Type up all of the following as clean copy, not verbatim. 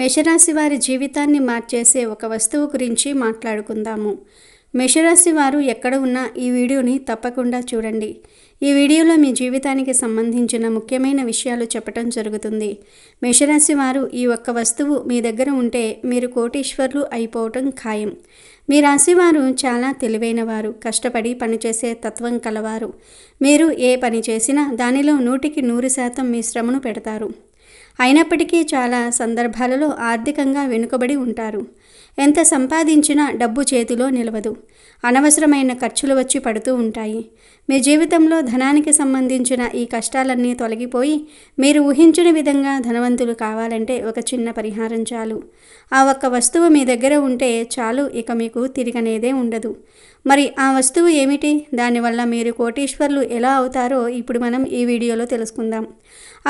మేషరాశి వారి జీవితాన్ని మార్చేసే ఒక వస్తువు గురించి మాట్లాడుకుందాము. మేషరాశి వారు ఎక్కడ ఉన్నా ఈ వీడియోని తప్పకుండా చూడండి. ఈ వీడియోలో మీ జీవితానికి సంబంధించిన ముఖ్యమైన విషయాలు చెప్పటం జరుగుతుంది. మేషరాశి వారు ఈ ఒక్క వస్తువు మీ దగ్గర ఉంటే మీరు కోటీశ్వర్లు అయిపోవటం ఖాయం. మీ రాశివారు చాలా తెలివైన వారు, కష్టపడి పనిచేసే తత్వం కలవారు. మీరు ఏ పని చేసినా దానిలో 100% మీ శ్రమను పెడతారు. అయినప్పటికీ చాలా సందర్భాలలో ఆర్థికంగా వెనుకబడి ఉంటారు. ఎంత సంపాదించినా డబ్బు చేతిలో నిలవదు. అనవసరమైన ఖర్చులు వచ్చి పడుతూ ఉంటాయి. మీ జీవితంలో ధనానికి సంబంధించిన ఈ కష్టాలన్నీ తొలగిపోయి మీరు ఊహించిన విధంగా ధనవంతులు కావాలంటే ఒక చిన్న పరిహారం చాలు. ఆ ఒక్క వస్తువు మీ దగ్గర ఉంటే చాలు, ఇక మీకు తిరగనేదే ఉండదు. మరి ఆ వస్తువు ఏమిటి? దానివల్ల మీరు కోటీశ్వర్లు ఎలా అవుతారో ఇప్పుడు మనం ఈ వీడియోలో తెలుసుకుందాం.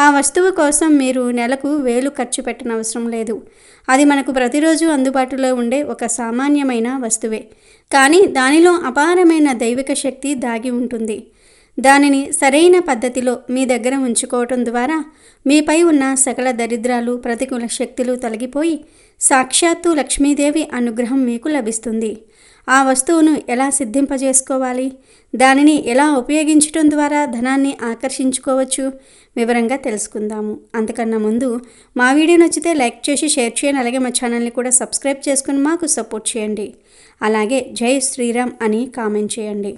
ఆ వస్తువు కోసం మీరు నెలకు 1000 ఖర్చు పెట్టనవసరం లేదు. అది మనకు ప్రతిరోజు అందుబాటులో ఉండే ఒక సామాన్యమైన వస్తువే. కానీ దానిలో అపారమైన దైవిక శక్తి దాగి ఉంటుంది. దానిని సరైన పద్ధతిలో మీ దగ్గర ఉంచుకోవటం ద్వారా మీపై ఉన్న సకల దరిద్రాలు, ప్రతికూల శక్తులు తొలగిపోయి సాక్షాత్తు లక్ష్మీదేవి అనుగ్రహం మీకు లభిస్తుంది. ఆ వస్తువును ఎలా సిద్ధింపజేసుకోవాలి, దానిని ఎలా ఉపయోగించడం ద్వారా ధనాన్ని ఆకర్షించుకోవచ్చు, వివరంగా తెలుసుకుందాము. అంతకన్నా ముందు మా వీడియో నచ్చితే లైక్ చేసి షేర్ చేయండి. అలాగే మా ఛానల్ని కూడా సబ్స్క్రైబ్ చేసుకుని మాకు సపోర్ట్ చేయండి. అలాగే జై శ్రీరామ్ అని కామెంట్ చేయండి.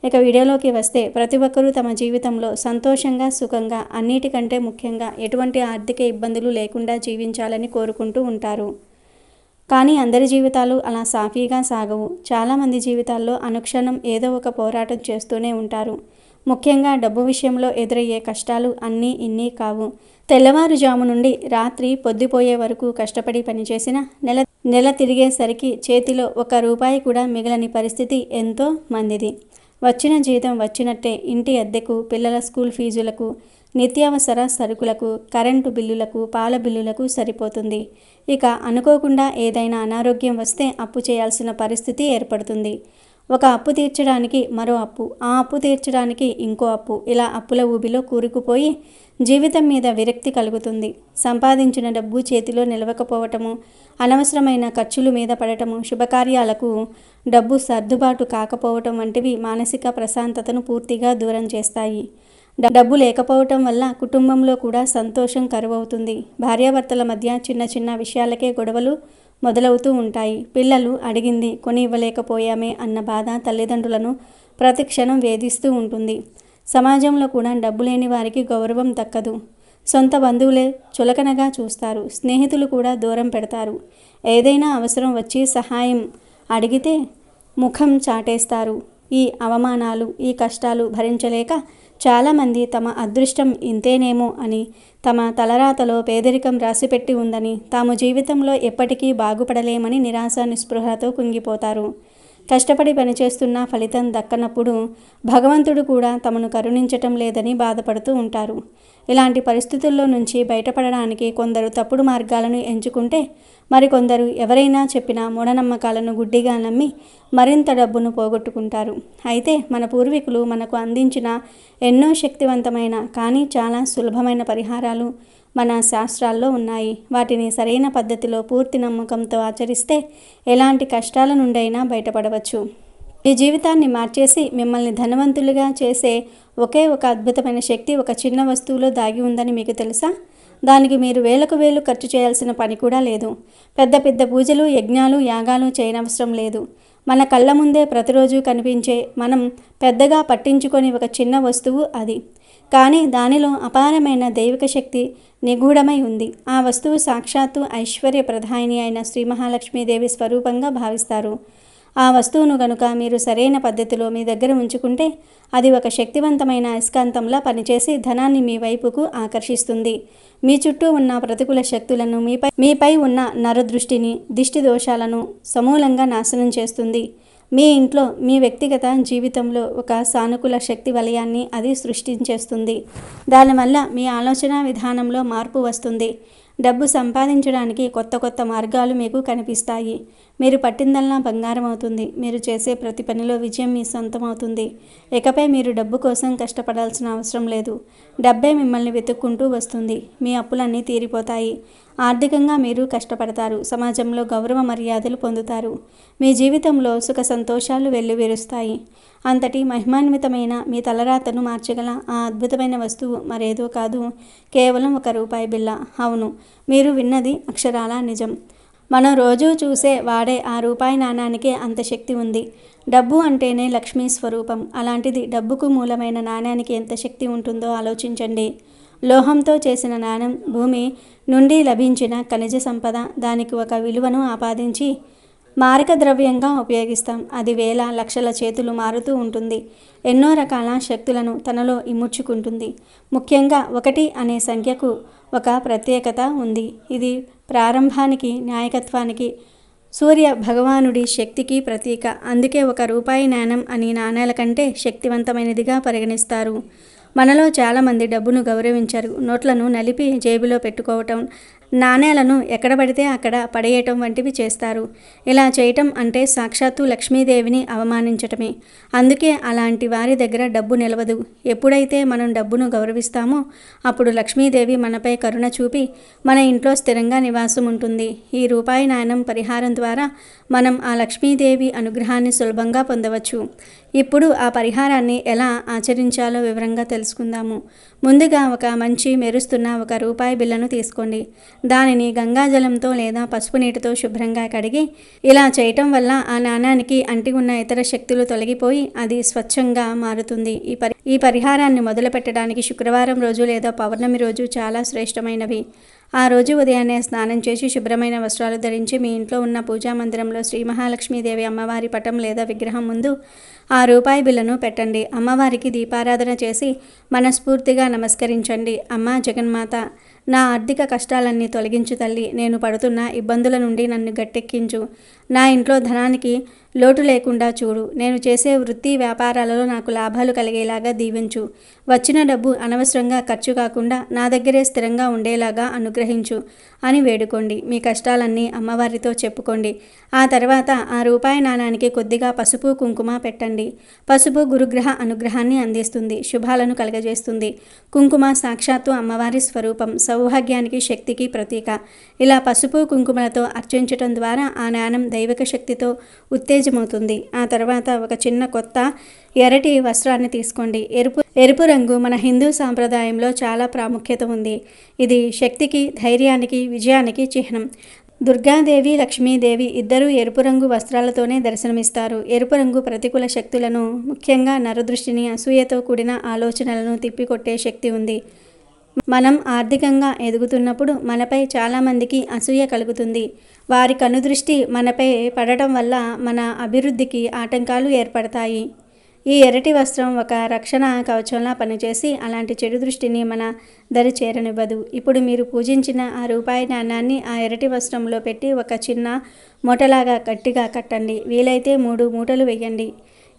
ఇక వీడియోలోకి వస్తే, ప్రతి ఒక్కరూ తమ జీవితంలో సంతోషంగా, సుఖంగా, అన్నిటికంటే ముఖ్యంగా ఎటువంటి ఆర్థిక ఇబ్బందులు లేకుండా జీవించాలని కోరుకుంటూ ఉంటారు. కానీ అందరి జీవితాలు అలా సాఫీగా సాగవు. చాలామంది జీవితాల్లో అనుక్షణం ఏదో ఒక పోరాటం చేస్తూనే ఉంటారు. ముఖ్యంగా డబ్బు విషయంలో ఎదురయ్యే కష్టాలు అన్నీ ఇన్నీ కావు. తెల్లవారుజాము నుండి రాత్రి పొద్దుపోయే వరకు కష్టపడి పనిచేసిన నెల తిరిగేసరికి చేతిలో 1 రూపాయి కూడా మిగలని పరిస్థితి ఎంతో మందిది. వచ్చిన జీతం వచ్చినట్టే ఇంటి అద్దెకు, పిల్లల స్కూల్ ఫీజులకు, నిత్యావసర సరుకులకు, కరెంటు బిల్లులకు, పాల బిల్లులకు సరిపోతుంది. ఇక అనుకోకుండా ఏదైనా అనారోగ్యం వస్తే అప్పు చేయాల్సిన పరిస్థితి ఏర్పడుతుంది. ఒక అప్పు తీర్చడానికి మరో అప్పు, ఆ అప్పు తీర్చడానికి ఇంకో అప్పు, ఇలా అప్పుల ఊబిలో కూరుకుపోయి జీవితం మీద విరక్తి కలుగుతుంది. సంపాదించిన డబ్బు చేతిలో నిలవకపోవటము, అనవసరమైన ఖర్చులు మీద పడటము, శుభకార్యాలకు డబ్బు సర్దుబాటు కాకపోవటం వంటివి మానసిక ప్రశాంతతను పూర్తిగా దూరం చేస్తాయి. డబ్బు లేకపోవటం వల్ల కుటుంబంలో కూడా సంతోషం కరువవుతుంది. భార్యాభర్తల మధ్య చిన్న చిన్న విషయాలకే గొడవలు మొదలవుతూ ఉంటాయి. పిల్లలు అడిగింది కొని ఇవ్వలేకపోయామే అన్న బాధ తల్లిదండ్రులను ప్రతిక్షణం వేధిస్తూ ఉంటుంది. సమాజంలో కూడా డబ్బు లేని వారికి గౌరవం దక్కదు. సొంత బంధువులే చులకనగా చూస్తారు. స్నేహితులు కూడా దూరం పెడతారు. ఏదైనా అవసరం వచ్చి సహాయం అడిగితే ముఖం చాటేస్తారు. ఈ అవమానాలు, ఈ కష్టాలు భరించలేక చాలామంది తమ అదృష్టం ఇంతేనేమో అని, తమ తలరాతలో పేదరికం రాసిపెట్టి ఉందని, తాము జీవితంలో ఎప్పటికీ బాగుపడలేమని నిరాశ నిస్పృహలతో కుంగిపోతారు. కష్టపడి పనిచేస్తున్న ఫలితం దక్కనప్పుడు భగవంతుడు కూడా తమను కరుణించటం లేదని బాధపడుతూ ఉంటారు. ఇలాంటి పరిస్థితుల్లో నుంచి బయటపడడానికి కొందరు తప్పుడు మార్గాలను ఎంచుకుంటే, మరికొందరు ఎవరైనా చెప్పిన మూఢనమ్మకాలను గుడ్డిగా నమ్మి మరింత డబ్బును పోగొట్టుకుంటారు. అయితే మన పూర్వీకులు మనకు అందించిన ఎన్నో శక్తివంతమైన కానీ చాలా సులభమైన పరిహారాలు మన శాస్త్రాల్లో ఉన్నాయి. వాటిని సరైన పద్ధతిలో పూర్తి నమ్మకంతో ఆచరిస్తే ఎలాంటి కష్టాల నుండైనా బయటపడవచ్చు. ఈ జీవితాన్ని మార్చేసి మిమ్మల్ని ధనవంతులుగా చేసే ఒకే ఒక అద్భుతమైన శక్తి ఒక చిన్న వస్తువులో దాగి ఉందని మీకు తెలుసా? దానికి మీరు వేలకు వేలు ఖర్చు చేయాల్సిన పని కూడా లేదు. పెద్ద పెద్ద పూజలు, యజ్ఞాలు, యాగాలు చేయనవసరం లేదు. మన కళ్ళ ముందే ప్రతిరోజు కనిపించే, మనం పెద్దగా పట్టించుకొని ఒక చిన్న వస్తువు అది. కానీ దానిలో అపారమైన దైవిక శక్తి నిగూఢమై ఉంది. ఆ వస్తువు సాక్షాత్తు ఐశ్వర్య ప్రధాయిని అయిన శ్రీ మహాలక్ష్మీదేవి స్వరూపంగా భావిస్తారు. ఆ వస్తువును గనుక మీరు సరైన పద్ధతిలో మీ దగ్గర ఉంచుకుంటే అది ఒక శక్తివంతమైన అయస్కాంతంలా పనిచేసి ధనాన్ని మీ వైపుకు ఆకర్షిస్తుంది. మీ చుట్టూ ఉన్న ప్రతికూల శక్తులను, మీపై ఉన్న నరదృష్టిని, దిష్టి దోషాలను సమూలంగా నాశనం చేస్తుంది. మీ ఇంట్లో, మీ వ్యక్తిగత జీవితంలో ఒక సానుకూల శక్తి వలయాన్ని అది సృష్టించేస్తుంది. దానివల్ల మీ ఆలోచన విధానంలో మార్పు వస్తుంది. డబ్బు సంపాదించడానికి కొత్త కొత్త మార్గాలు మీకు కనిపిస్తాయి. మీరు పట్టిందల్లా బంగారం అవుతుంది. మీరు చేసే ప్రతి పనిలో విజయం మీ సొంతం అవుతుంది. ఇకపై మీరు డబ్బు కోసం కష్టపడాల్సిన అవసరం లేదు. డబ్బే మిమ్మల్ని వెతుక్కుంటూ వస్తుంది. మీ అప్పులన్నీ తీరిపోతాయి. ఆర్థికంగా మీరు కష్టపడతారు. సమాజంలో గౌరవ మర్యాదలు పొందుతారు. మీ జీవితంలో సుఖ సంతోషాలు వెల్లివిరుస్తాయి. అంతటి మహిమాన్వితమైన మీ తలరాతను మార్చగల ఆ అద్భుతమైన వస్తువు మరేదో కాదు, కేవలం ₹1 బిళ్ళ. అవును, మీరు విన్నది అక్షరాలా నిజం. మనం రోజూ చూసే వాడే ఆ రూపాయి నాణానికే అంత శక్తి ఉంది. డబ్బు అంటేనే లక్ష్మీ స్వరూపం. అలాంటిది డబ్బుకు మూలమైన నాణానికి ఎంత శక్తి ఉంటుందో ఆలోచించండి. లోహంతో చేసిన నాణం భూమి నుండి లభించిన ఖనిజ సంపద. దానికి ఒక విలువను ఆపాదించి మారక ద్రవ్యంగా ఉపయోగిస్తాం. అది వేల లక్షల చేతులు మారుతూ ఉంటుంది. ఎన్నో రకాల శక్తులను తనలో ఇముడ్చుకుంటుంది. ముఖ్యంగా 1 అనే సంఖ్యకు ఒక ప్రత్యేకత ఉంది. ఇది ప్రారంభానికి, నాయకత్వానికి, సూర్య భగవానుడి శక్తికి ప్రతీక. అందుకే ₹1 నాణం అని నాణేల కంటే శక్తివంతమైనదిగా పరిగణిస్తారు. మనలో చాలామంది డబ్బును గౌరవించరు. నోట్లను నలిపి జేబులో పెట్టుకోవటం, నాణేలను ఎక్కడ పడితే అక్కడ పడేయటం వంటివి చేస్తారు. ఇలా చేయటం అంటే సాక్షాత్తు లక్ష్మీదేవిని అవమానించటమే. అందుకే అలాంటి వారి దగ్గర డబ్బు నిలవదు. ఎప్పుడైతే మనం డబ్బును గౌరవిస్తామో అప్పుడు లక్ష్మీదేవి మనపై కరుణ చూపి మన ఇంట్లో స్థిరంగా నివాసం ఉంటుంది. ఈ రూపాయి నాణం పరిహారం ద్వారా మనం ఆ లక్ష్మీదేవి అనుగ్రహాన్ని సులభంగా పొందవచ్చు. ఇప్పుడు ఆ పరిహారాన్ని ఎలా ఆచరించాలో వివరంగా తెలుసుకుందాము. ముందుగా ఒక మంచి మెరుస్తున్న ₹1 బిళ్ళను తీసుకోండి. దానిని గంగాజలంతో లేదా పసుపు నీటితో శుభ్రంగా కడిగి, ఇలా చేయటం వల్ల ఆ నాణానికి అంటి ఉన్న ఇతర శక్తులు తొలగిపోయి అది స్వచ్ఛంగా మారుతుంది. ఈ పరిహారాన్ని మొదలు పెట్టడానికి శుక్రవారం రోజు లేదా పౌర్ణమి రోజు చాలా శ్రేష్టమైనవి. ఆ రోజు ఉదయాన్నే స్నానం చేసి శుభ్రమైన వస్త్రాలు ధరించి మీ ఇంట్లో ఉన్న పూజా మందిరంలో శ్రీ మహాలక్ష్మీదేవి అమ్మవారి పటం లేదా విగ్రహం ముందు ఆ ₹1 బిళ్ళను పెట్టండి. అమ్మవారికి దీపారాధన చేసి మనస్ఫూర్తిగా నమస్కరించండి. అమ్మా జగన్మాత, నా ఆర్థిక కష్టాలన్నీ తొలగించు తల్లి. నేను పడుతున్న ఇబ్బందుల నుండి నన్ను గట్టెక్కించు. నా ఇంట్లో ధనానికి లోటు లేకుండా చూడు. నేను చేసే వృత్తి వ్యాపారాలలో నాకు లాభాలు కలిగేలాగా దీవించు. వచ్చిన డబ్బు అనవసరంగా ఖర్చు కాకుండా నా దగ్గరే స్థిరంగా ఉండేలాగా అనుగ్రహించు అని వేడుకోండి. మీ కష్టాలన్నీ అమ్మవారితో చెప్పుకోండి. ఆ తర్వాత ఆ ₹1 నాణానికి కొద్దిగా పసుపు, కుంకుమ పెట్టండి. పసుపు గురుగ్రహ అనుగ్రహాన్ని అందిస్తుంది, శుభాలను కలగజేస్తుంది. కుంకుమ సాక్షాత్తు అమ్మవారి స్వరూపం, సౌభాగ్యానికి, శక్తికి ప్రతీక. ఇలా పసుపు కుంకుమలతో అర్చించటం ద్వారా ఆ నాణం దైవిక శక్తితో ఉత్తేజమవుతుంది. ఆ తర్వాత ఒక చిన్న కొత్త ఎర్రటి వస్త్రాన్ని తీసుకోండి. ఎరుపు రంగు మన హిందూ సాంప్రదాయంలో చాలా ప్రాముఖ్యత ఉంది. ఇది శక్తికి, ధైర్యానికి, విజయానికి చిహ్నం. దుర్గాదేవి, లక్ష్మీదేవి ఇద్దరూ ఎరుపు రంగు వస్త్రాలతోనే దర్శనమిస్తారు. ఎరుపు రంగు ప్రతికూల శక్తులను, ముఖ్యంగా నరదృష్టిని, అసూయతో కూడిన ఆలోచనలను తిప్పికొట్టే శక్తి ఉంది. మనం ఆర్థికంగా ఎదుగుతున్నప్పుడు మనపై చాలామందికి అసూయ కలుగుతుంది. వారి కనుదృష్టి మనపై పడటం వల్ల మన అభివృద్ధికి ఆటంకాలు ఏర్పడతాయి. ఈ ఎర్రటి వస్త్రం ఒక రక్షణ కవచంలా పనిచేసి అలాంటి చెడు దృష్టిని మన దరి చేరనివ్వదు. ఇప్పుడు మీరు పూజించిన ఆ ₹1 నాణాన్ని ఆ ఎర్రటి వస్త్రంలో పెట్టి ఒక చిన్న మూటలాగా గట్టిగా కట్టండి. వీలైతే 3 మూటలు వేయండి.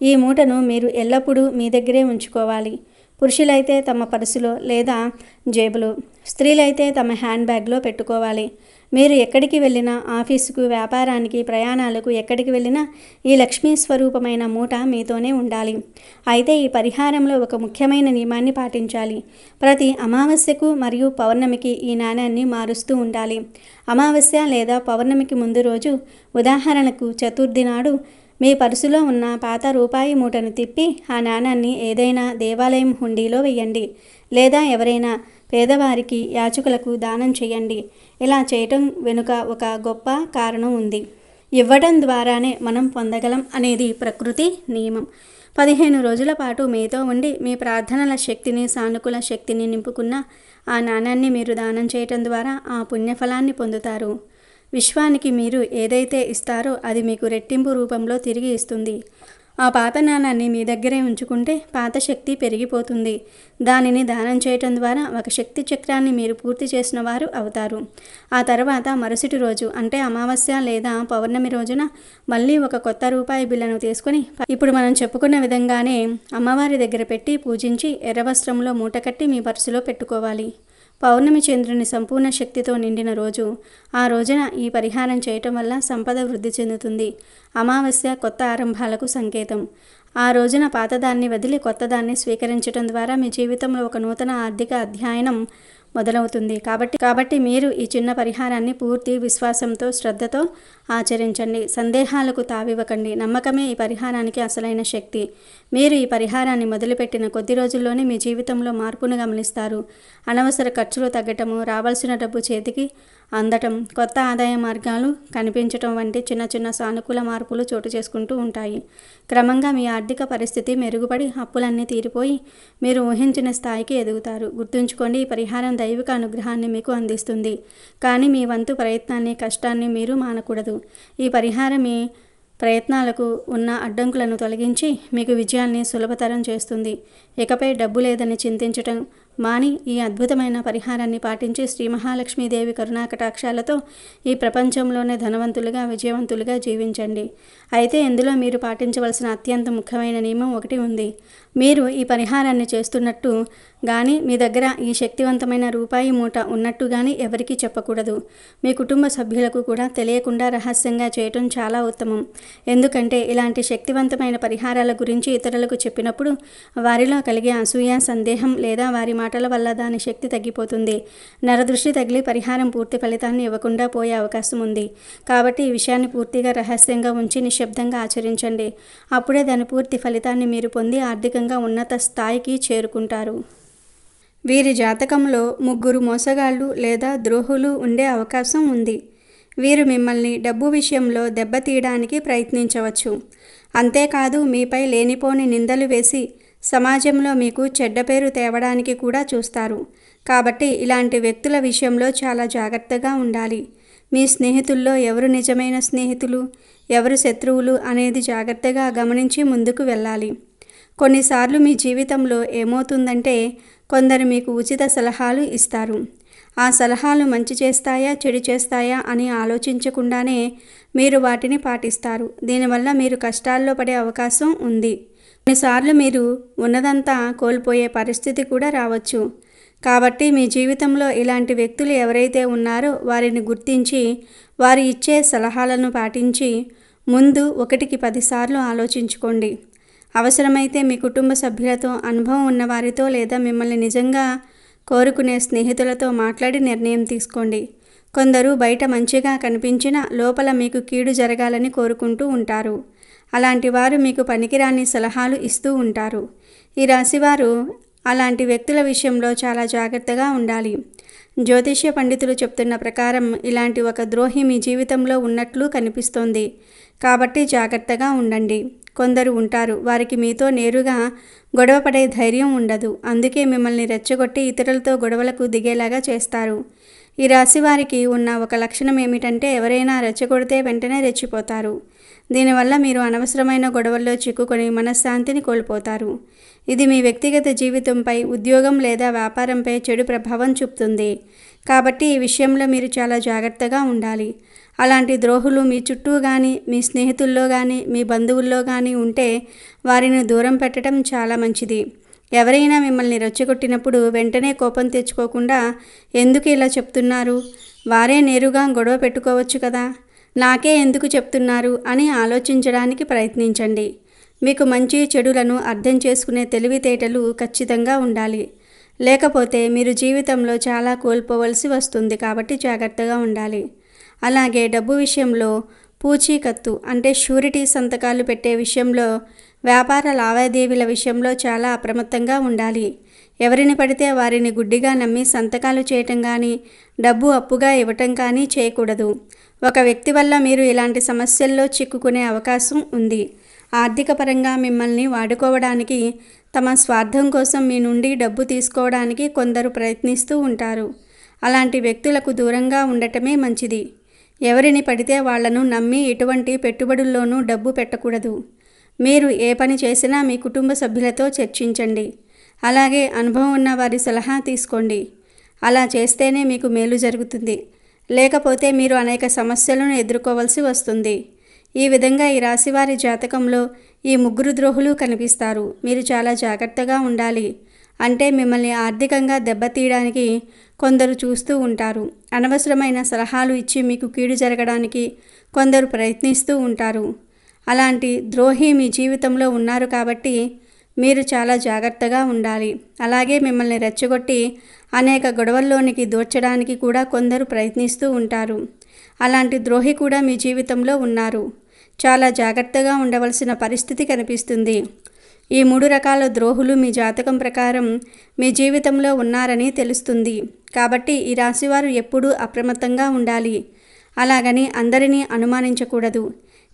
ఈ మూటను మీరు ఎల్లప్పుడూ మీ దగ్గరే ఉంచుకోవాలి. పురుషులైతే తమ పర్సులో లేదా జేబులో, స్త్రీలైతే తమ హ్యాండ్ బ్యాగ్లో పెట్టుకోవాలి. మీరు ఎక్కడికి వెళ్ళినా, ఆఫీసుకు, వ్యాపారానికి, ప్రయాణాలకు ఎక్కడికి వెళ్ళినా ఈ లక్ష్మీ స్వరూపమైన మూట మీతోనే ఉండాలి. అయితే ఈ పరిహారంలో ఒక ముఖ్యమైన నియమాన్ని పాటించాలి. ప్రతి అమావాస్యకు మరియు పౌర్ణమికి ఈ నాణాన్ని మారుస్తూ ఉండాలి. అమావాస్య లేదా పౌర్ణమికి ముందు రోజు, ఉదాహరణకు చతుర్థి నాడు, మీ పర్సులో ఉన్న పాత ₹1 మూటను తిప్పి ఆ నాణాన్ని ఏదైనా దేవాలయం హుండీలో వేయండి. లేదా ఎవరైనా పేదవారికి, యాచకులకు దానం చేయండి. ఇలా చేయటం వెనుక ఒక గొప్ప కారణం ఉంది. ఇవ్వడం ద్వారానే మనం పొందగలం అనేది ప్రకృతి నియమం. 15 రోజుల పాటు మీతో ఉండి మీ ప్రార్థనల శక్తిని, సానుకూల శక్తిని నింపుకున్న ఆ నాణాన్ని మీరు దానం చేయటం ద్వారా ఆ పుణ్యఫలాన్ని పొందుతారు. విశ్వానికి మీరు ఏదైతే ఇస్తారో అది మీకు రెట్టింపు రూపంలో తిరిగి ఇస్తుంది. ఆ పాత నాణాన్ని మీ దగ్గరే ఉంచుకుంటే పాత శక్తి పెరిగిపోతుంది. దానిని దానం చేయటం ద్వారా ఒక శక్తి చక్రాన్ని మీరు పూర్తి చేసిన వారు అవుతారు. ఆ తర్వాత మరుసటి రోజు అంటే అమావాస్య లేదా పౌర్ణమి రోజున మళ్ళీ ఒక కొత్త ₹1 బిళ్ళను తీసుకొని ఇప్పుడు మనం చెప్పుకున్న విధంగానే అమ్మవారి దగ్గర పెట్టి పూజించి ఎర్ర వస్త్రంలో మూట కట్టి మీ పర్సులో పెట్టుకోవాలి. పౌర్ణమి చంద్రుని సంపూర్ణ శక్తితో నిండిన రోజు. ఆ రోజున ఈ పరిహారం చేయటం వల్ల సంపద వృద్ధి చెందుతుంది. అమావాస్య కొత్త ఆరంభాలకు సంకేతం. ఆ రోజున పాతదాన్ని వదిలి కొత్తదాన్ని స్వీకరించడం ద్వారా మీ జీవితంలో ఒక నూతన ఆర్థిక అధ్యయనం మొదలవుతుంది. కాబట్టి మీరు ఈ చిన్న పరిహారాన్ని పూర్తి విశ్వాసంతో, శ్రద్ధతో ఆచరించండి. సందేహాలకు తావివ్వకండి. నమ్మకమే ఈ పరిహారానికి అసలైన శక్తి. మీరు ఈ పరిహారాన్ని మొదలుపెట్టిన కొద్ది రోజుల్లోనే మీ జీవితంలో మార్పును గమనిస్తారు. అనవసర ఖర్చులు తగ్గటము, రావాల్సిన డబ్బు చేతికి అందటం, కొత్త ఆదాయ మార్గాలు కనిపించటం వంటి చిన్న చిన్న సానుకూల మార్పులు చోటు చేసుకుంటూ ఉంటాయి. క్రమంగా మీ ఆర్థిక పరిస్థితి మెరుగుపడి అప్పులన్నీ తీరిపోయి మీరు ఊహించిన స్థాయికి ఎదుగుతారు. గుర్తుంచుకోండి, ఈ పరిహారం దైవిక అనుగ్రహాన్ని మీకు అందిస్తుంది. కానీ మీ వంతు ప్రయత్నాన్ని, కష్టాన్ని మీరు మానకూడదు. ఈ పరిహారం మీ ప్రయత్నాలకు ఉన్న అడ్డంకులను తొలగించి మీకు విజయాన్ని సులభతరం చేస్తుంది. ఇకపై డబ్బు లేదని చింతించటం మాని ఈ అద్భుతమైన పరిహారాన్ని పాటించి శ్రీ మహాలక్ష్మీదేవి కరుణాకటాక్షాలతో ఈ ప్రపంచంలోనే ధనవంతులుగా, విజయవంతులుగా జీవించండి. అయితే ఇందులో మీరు పాటించవలసిన అత్యంత ముఖ్యమైన నియమం ఒకటి ఉంది. మీరు ఈ పరిహారాన్ని చేస్తున్నట్టు కానీ మీ దగ్గర ఈ శక్తివంతమైన రూపాయి మూట ఉన్నట్టు కానీ ఎవరికీ చెప్పకూడదు. మీ కుటుంబ సభ్యులకు కూడా తెలియకుండా రహస్యంగా చేయటం చాలా ఉత్తమం. ఎందుకంటే ఇలాంటి శక్తివంతమైన పరిహారాల గురించి ఇతరులకు చెప్పినప్పుడు వారిలో కలిగే అసూయ, సందేహం లేదా వారి మాటల వల్ల దాని శక్తి తగ్గిపోతుంది. నరదృష్టి తగిలి పరిహారం పూర్తి ఫలితాన్ని ఇవ్వకుండా పోయే అవకాశం ఉంది. కాబట్టి ఈ విషయాన్ని పూర్తిగా రహస్యంగా ఉంచి నిశ్శబ్దంగా ఆచరించండి. అప్పుడే దాని పూర్తి ఫలితాన్ని మీరు పొంది ఆర్థికంగా ఉన్నత స్థాయికి చేరుకుంటారు. వీరి జాతకంలో 3 మోసగాళ్ళు లేదా ద్రోహులు ఉండే అవకాశం ఉంది. వీరు మిమ్మల్ని డబ్బు విషయంలో దెబ్బతీయడానికి ప్రయత్నించవచ్చు. అంతేకాదు మీపై లేనిపోని నిందలు వేసి సమాజంలో మీకు చెడ్డ పేరు తేవడానికి కూడా చూస్తారు. కాబట్టి ఇలాంటి వ్యక్తుల విషయంలో చాలా జాగ్రత్తగా ఉండాలి. మీ స్నేహితుల్లో ఎవరు నిజమైన స్నేహితులు, ఎవరు శత్రువులు అనేది జాగ్రత్తగా గమనించి ముందుకు వెళ్ళాలి. కొన్నిసార్లు మీ జీవితంలో ఏమవుతుందంటే కొందరు మీకు ఉచిత సలహాలు ఇస్తారు. ఆ సలహాలు మంచి చేస్తాయా, చెడు చేస్తాయా అని ఆలోచించకుండానే మీరు వాటిని పాటిస్తారు. దీనివల్ల మీరు కష్టాల్లో పడే అవకాశం ఉంది. కొన్నిసార్లు మీరు ఉన్నదంతా కోల్పోయే పరిస్థితి కూడా రావచ్చు. కాబట్టి మీ జీవితంలో ఇలాంటి వ్యక్తులు ఎవరైతే ఉన్నారో వారిని గుర్తించి వారు ఇచ్చే సలహాలను పాటించి ముందు 1కి 10 సార్లు ఆలోచించుకోండి. అవసరమైతే మీ కుటుంబ సభ్యులతో, అనుభవం ఉన్నవారితో లేదా మిమ్మల్ని నిజంగా కోరుకునే స్నేహితులతో మాట్లాడి నిర్ణయం తీసుకోండి. కొందరు బయట మంచిగా కనిపించినా లోపల మీకు కీడు జరగాలని కోరుకుంటూ ఉంటారు. అలాంటి వారు మీకు పనికిరాని సలహాలు ఇస్తూ ఉంటారు. ఈ రాశివారు అలాంటి వ్యక్తుల విషయంలో చాలా జాగ్రత్తగా ఉండాలి. జ్యోతిష్య పండితులు చెప్తున్న ప్రకారం ఇలాంటి ఒక ద్రోహి మీ జీవితంలో ఉన్నట్లు కనిపిస్తోంది. కాబట్టి జాగ్రత్తగా ఉండండి. కొందరు ఉంటారు, వారికి మీతో నేరుగా గొడవపడే ధైర్యం ఉండదు. అందుకే మిమ్మల్ని రెచ్చగొట్టి ఇతరులతో గొడవలకు దిగేలాగా చేస్తారు. ఈ రాశి వారికి ఉన్న ఒక లక్షణం ఏమిటంటే ఎవరైనా రెచ్చగొడితే వెంటనే రెచ్చిపోతారు. దీనివల్ల మీరు అనవసరమైన గొడవల్లో చిక్కుకొని మనశ్శాంతిని కోల్పోతారు. ఇది మీ వ్యక్తిగత జీవితంపై, ఉద్యోగం లేదా వ్యాపారంపై చెడు ప్రభావం చూపుతుంది. కాబట్టి ఈ విషయంలో మీరు చాలా జాగ్రత్తగా ఉండాలి. అలాంటి ద్రోహులు మీ చుట్టూ కానీ, మీ స్నేహితుల్లో కానీ, మీ బంధువుల్లో కానీ ఉంటే వారిని దూరం పెట్టడం చాలా మంచిది. ఎవరైనా మిమ్మల్ని రెచ్చగొట్టినప్పుడు వెంటనే కోపం తెచ్చుకోకుండా ఎందుకు ఇలా చెప్తున్నారు, వారే నేరుగా గొడవ పెట్టుకోవచ్చు కదా, నాకే ఎందుకు చెప్తున్నారు అని ఆలోచించడానికి ప్రయత్నించండి. మీకు మంచి చెడులను అర్థం చేసుకునే తెలివితేటలు ఖచ్చితంగా ఉండాలి. లేకపోతే మీరు జీవితంలో చాలా కోల్పోవలసి వస్తుంది. కాబట్టి జాగ్రత్తగా ఉండాలి. అలాగే డబ్బు విషయంలో పూచీకత్తు అంటే షూరిటీ సంతకాలు పెట్టే విషయంలో, వ్యాపార లావాదేవీల విషయంలో చాలా అప్రమత్తంగా ఉండాలి. ఎవరిని పడితే వారిని గుడ్డిగా నమ్మి సంతకాలు చేయటం కానీ, డబ్బు అప్పుగా ఇవ్వటం కానీ చేయకూడదు. ఒక వ్యక్తి వల్ల మీరు ఇలాంటి సమస్యల్లో చిక్కుకునే అవకాశం ఉంది. ఆర్థిక పరంగా మిమ్మల్ని వాడుకోవడానికి, తమ స్వార్థం కోసం మీ నుండి డబ్బు తీసుకోవడానికి కొందరు ప్రయత్నిస్తూ ఉంటారు. అలాంటి వ్యక్తులకు దూరంగా ఉండటమే మంచిది. ఎవరిని పడితే వాళ్లను నమ్మి ఎటువంటి పెట్టుబడుల్లోనూ డబ్బు పెట్టకూడదు. మీరు ఏ పని చేసినా మీ కుటుంబ సభ్యులతో చర్చించండి. అలాగే అనుభవం ఉన్న వారి సలహా తీసుకోండి. అలా చేస్తేనే మీకు మేలు జరుగుతుంది. లేకపోతే మీరు అనేక సమస్యలను ఎదుర్కోవాల్సి వస్తుంది. ఈ విధంగా ఈ రాశివారి జాతకంలో ఈ 3 ద్రోహులు కనిపిస్తారు. మీరు చాలా జాగ్రత్తగా ఉండాలి. అంటే మిమ్మల్ని ఆర్థికంగా దెబ్బతీయడానికి కొందరు చూస్తూ ఉంటారు. అనవసరమైన సలహాలు ఇచ్చి మీకు కీడు జరగడానికి కొందరు ప్రయత్నిస్తూ ఉంటారు. అలాంటి ద్రోహి మీ జీవితంలో ఉన్నారు కాబట్టి మీరు చాలా జాగ్రత్తగా ఉండాలి. అలాగే మిమ్మల్ని రెచ్చగొట్టి అనేక గొడవల్లోనికి దూర్చడానికి కూడా కొందరు ప్రయత్నిస్తూ ఉంటారు. అలాంటి ద్రోహి కూడా మీ జీవితంలో ఉన్నారు. చాలా జాగ్రత్తగా ఉండవలసిన పరిస్థితి కనిపిస్తుంది. ఈ 3 రకాల ద్రోహులు మీ జాతకం ప్రకారం మీ జీవితంలో ఉన్నారని తెలుస్తుంది. కాబట్టి ఈ రాశివారు ఎప్పుడూ అప్రమత్తంగా ఉండాలి. అలాగని అందరినీ అనుమానించకూడదు.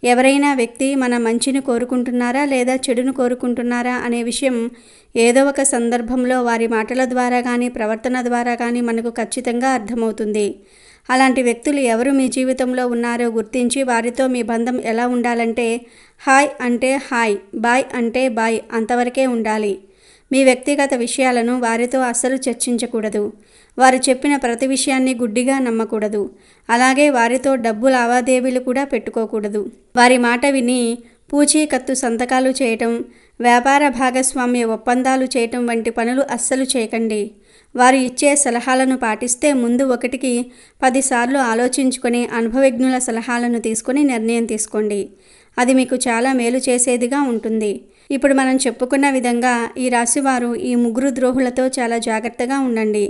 ఎవరైనా వ్యక్తి మన మంచిని కోరుకుంటున్నారా లేదా చెడును కోరుకుంటున్నారా అనే విషయం ఏదో ఒక సందర్భంలో వారి మాటల ద్వారా కానీ ప్రవర్తన ద్వారా కానీ మనకు ఖచ్చితంగా అర్థమవుతుంది. అలాంటి వ్యక్తులు ఎవరు మీ జీవితంలో ఉన్నారో గుర్తించి వారితో మీ బంధం ఎలా ఉండాలంటే హాయ్ అంటే హాయ్, బాయ్ అంటే బాయ్ అంతవరకే ఉండాలి. మీ వ్యక్తిగత విషయాలను వారితో అస్సలు చర్చించకూడదు. వారు చెప్పిన ప్రతి విషయాన్ని గుడ్డిగా నమ్మకూడదు. అలాగే వారితో డబ్బు లావాదేవీలు కూడా పెట్టుకోకూడదు. వారి మాట విని పూచీకత్తు సంతకాలు చేయటం, వ్యాపార భాగస్వామ్య ఒప్పందాలు చేయటం వంటి పనులు అస్సలు చేయకండి. వారు ఇచ్చే సలహాలను పాటిస్తే ముందు 1కి 10 సార్లు ఆలోచించుకొని అనుభవజ్ఞుల సలహాలను తీసుకొని నిర్ణయం తీసుకోండి. అది మీకు చాలా మేలు చేసేదిగా ఉంటుంది. ఇప్పుడు మనం చెప్పుకున్న విధంగా ఈ రాశివారు ఈ 3 ద్రోహులతో చాలా జాగ్రత్తగా ఉండండి.